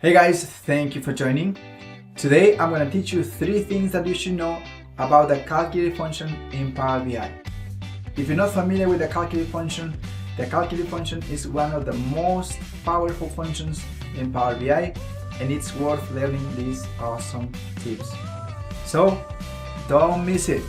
Hey guys, thank you for joining. Today I'm going to teach you 3 things that you should know about the calculate function in Power BI. If you're not familiar with the calculate function is one of the most powerful functions in Power BI, and it's worth learning these awesome tips. So don't miss it.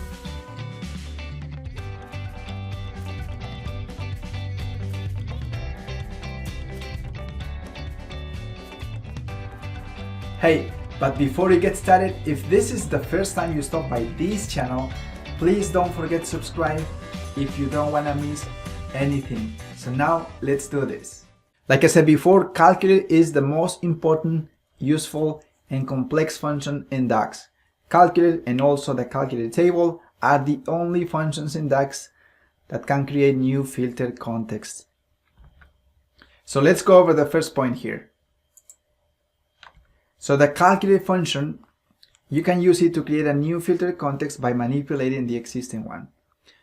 Hey, but before we get started, if this is the first time you stop by this channel, please don't forget to subscribe if you don't want to miss anything. So now let's do this. Like I said before, calculate is the most important, useful, and complex function in DAX. Calculate and also the calculate table are the only functions in DAX that can create new filtered contexts. So let's go over the first point here. So the calculate function, you can use it to create a new filtered context by manipulating the existing one.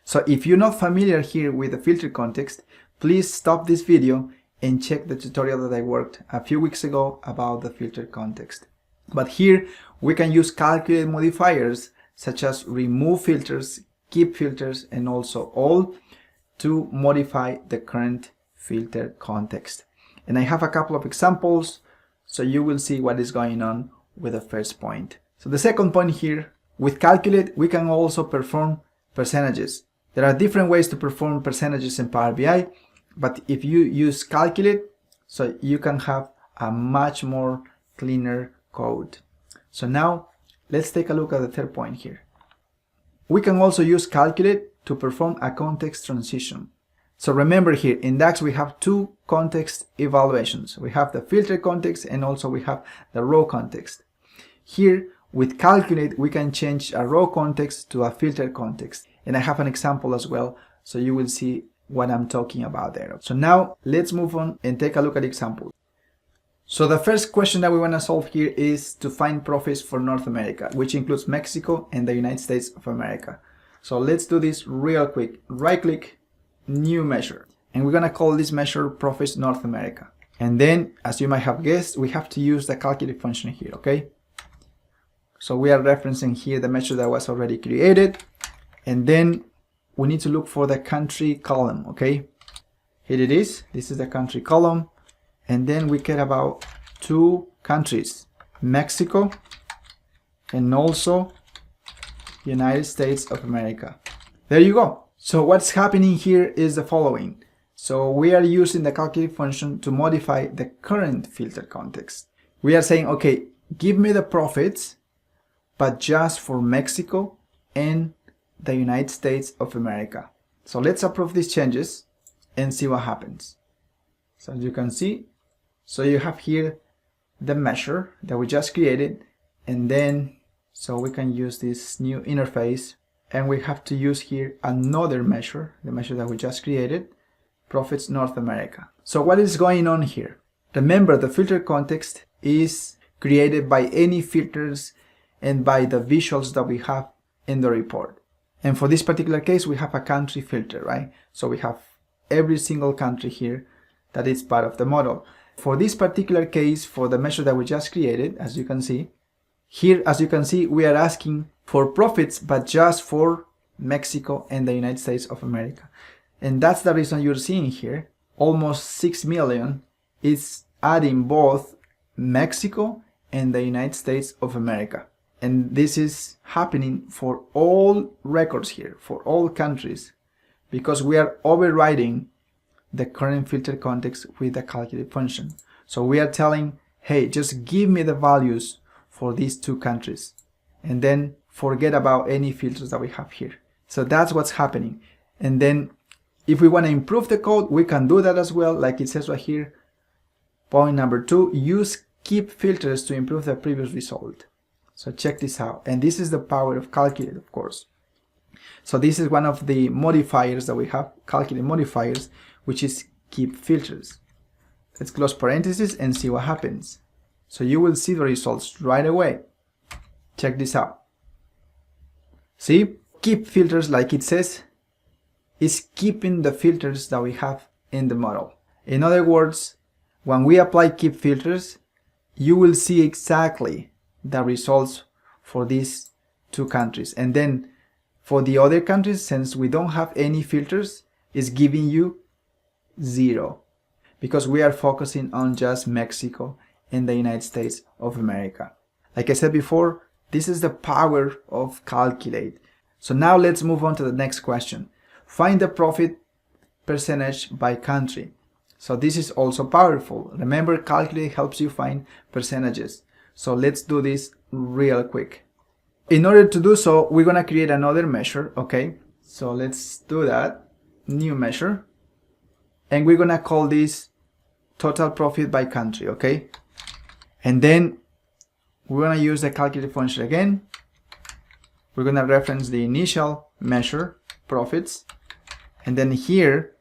So if you're not familiar here with the filtered context, please stop this video and check the tutorial that I worked a few weeks ago about the filtered context. But here we can use calculate modifiers such as remove filters, keep filters, and also all to modify the current filtered context. And I have a couple of examples, so you will see what is going on with the first point. So the second point here, with calculate, we can also perform percentages. There are different ways to perform percentages in Power BI, but if you use calculate, so you can have a much more cleaner code. So now let's take a look at the third point here. We can also use calculate to perform a context transition. So remember here, in DAX we have 2 context evaluations. We have the filter context and also we have the row context. Here with calculate we can change a row context to a filter context. And I have an example as well, so you will see what I'm talking about there. So now let's move on and take a look at the example. So the first question that we want to solve here is to find profits for North America, which includes Mexico and the United States of America. So let's do this real quick. Right click, new measure, and we're gonna call this measure profits North America. And then, as you might have guessed, we have to use the calculate function here, okay? So we are referencing here the measure that was already created, and then we need to look for the country column, okay? Here it is. This is the country column, and then we care about 2 countries, Mexico and also United States of America. There you go. So what's happening here is the following. So we are using the calculate function to modify the current filter context. We are saying, okay, give me the profits, but just for Mexico and the United States of America. So let's approve these changes and see what happens. So as you can see, so you have here the measure that we just created, and then so we can use this new interface. And we have to use here another measure, the measure that we just created, profits North America. So what is going on here? Remember, the filter context is created by any filters and by the visuals that we have in the report. And for this particular case, we have a country filter, right? So we have every single country here that is part of the model. For this particular case, for the measure that we just created, as you can see, here, as you can see, we are asking for profits, but just for Mexico and the United States of America. And that's the reason you're seeing here, almost 6 million is adding both Mexico and the United States of America. And this is happening for all records here, for all countries, because we are overriding the current filter context with the calculate function. So we are telling, hey, just give me the values for these 2 countries, and then forget about any filters that we have here. So that's what's happening. And then if we want to improve the code, we can do that as well, like it says right here. Point number 2, use keep filters to improve the previous result. So check this out. And this is the power of calculate, of course. So this is one of the modifiers that we have, calculate modifiers, which is keep filters. Let's close parentheses and see what happens. So you will see the results right away. Check this out. See, keep filters, like it says, is keeping the filters that we have in the model. In other words, when we apply keep filters, you will see exactly the results for these two countries. And then for the other countries, since we don't have any filters, it's giving you 0, because we are focusing on just Mexico and the United States of America. Like I said before, this is the power of Calculate. So now let's move on to the next question. Find the profit percentage by country. So this is also powerful. Remember, Calculate helps you find percentages. So let's do this real quick. In order to do so, we're gonna create another measure, okay? So let's do that. New measure. And we're gonna call this total profit by country, okay? And then we're gonna use the calculate function again. We're gonna reference the initial measure, profits. And then here,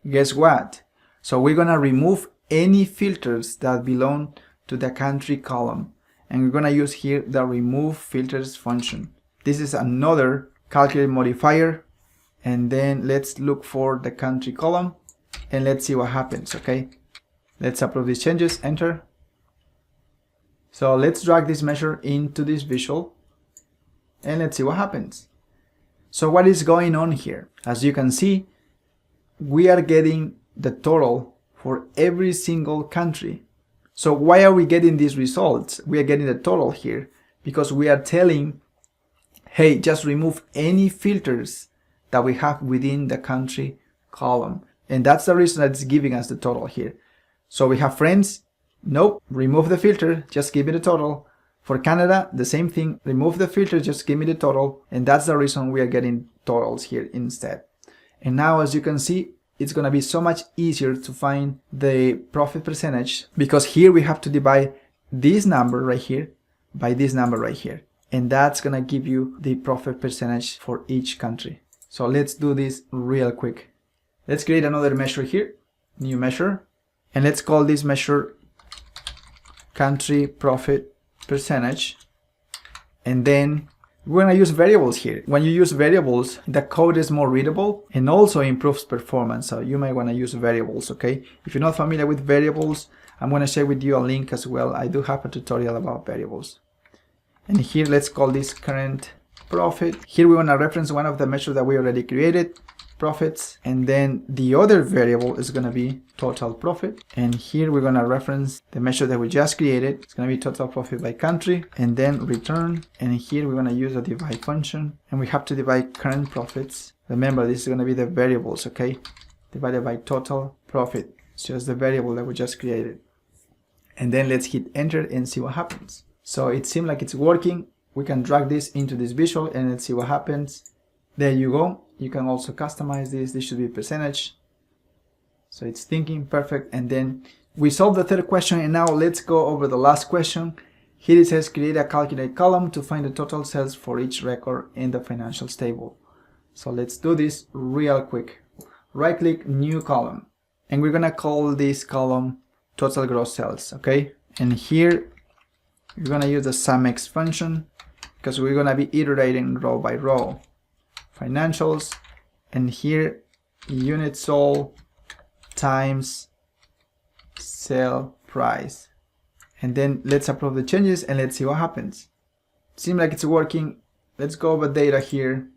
guess what? So we're gonna remove any filters that belong to the country column. And we're gonna use here the remove filters function. This is another calculate modifier. And then let's look for the country column and let's see what happens, okay? Let's approve these changes, enter. So let's drag this measure into this visual and let's see what happens. So what is going on here? As you can see, we are getting the total for every single country. So why are we getting these results? We are getting the total here because we are telling, hey, just remove any filters that we have within the country column. And that's the reason that it's giving us the total here. So we have friends, nope, remove the filter, just give me the total. For Canada, the same thing, remove the filter, just give me the total. And that's the reason we are getting totals here instead. And now, as you can see, it's going to be so much easier to find the profit percentage because here we have to divide this number right here by this number right here. And that's going to give you the profit percentage for each country. So let's do this real quick. Let's create another measure here, new measure, and let's call this measure country profit percentage. And then we're going to use variables here. When you use variables, the code is more readable and also improves performance. So you might want to use variables, okay? If you're not familiar with variables, I'm going to share with you a link as well. I do have a tutorial about variables. And here, let's call this current profit. Here we want to reference one of the measures that we already created, profits. And then the other variable is going to be total profit. And here we're going to reference the measure that we just created. It's going to be total profit by country and then return. And here we're going to use a divide function and we have to divide current profits. Remember, this is going to be the variables, okay? Divided by total profit. It's just the variable that we just created. And then let's hit enter and see what happens. So it seems like it's working. We can drag this into this visual and let's see what happens. There you go. You can also customize this. This should be percentage. So it's thinking perfect. And then we solved the third question. And now let's go over the last question. Here it says create a calculate column to find the total sales for each record in the financials table. So let's do this real quick. Right click, new column. And we're going to call this column total gross sales. Okay. And here we're going to use the SumX function because we're going to be iterating row by row. Financials, and here unit sold times sale price. And then let's approve the changes and let's see what happens. Seems like it's working. Let's go over data here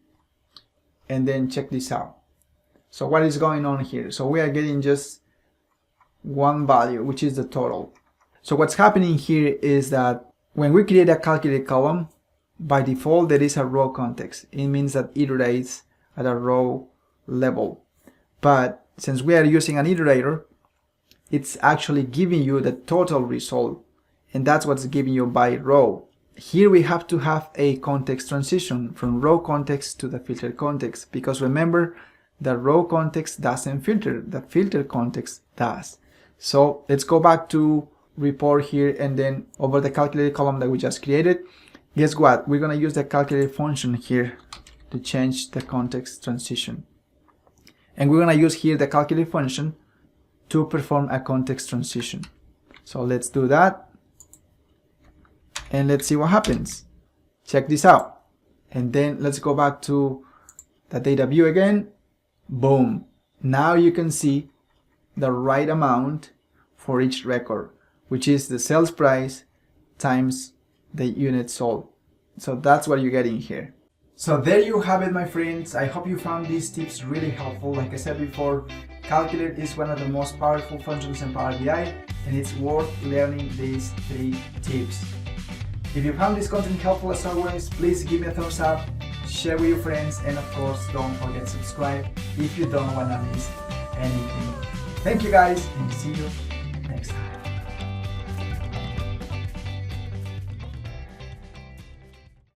and then check this out. So what is going on here? So we are getting just one value, which is the total. So what's happening here is that when we create a calculate column, by default, there is a row context. It means that it iterates at a row level. But since we are using an iterator, it's actually giving you the total result. And that's what's giving you by row. Here we have to have a context transition from row context to the filter context. Because remember, the row context doesn't filter. The filter context does. So let's go back to report here and then over the calculate column that we just created. Guess what? We're going to use the calculate function here to change the context transition. And we're going to use here the calculate function to perform a context transition. So let's do that. And let's see what happens. Check this out. And then let's go back to the data view again. Boom. Now you can see the right amount for each record, which is the sales price times the unit sold. So that's what you're getting here. So there you have it, my friends. I hope you found these tips really helpful. Like I said before, calculate is one of the most powerful functions in Power BI, and it's worth learning these 3 tips. If you found this content helpful as always, please give me a thumbs up, share with your friends, and of course don't forget to subscribe if you don't want to miss anything. Thank you guys, and see you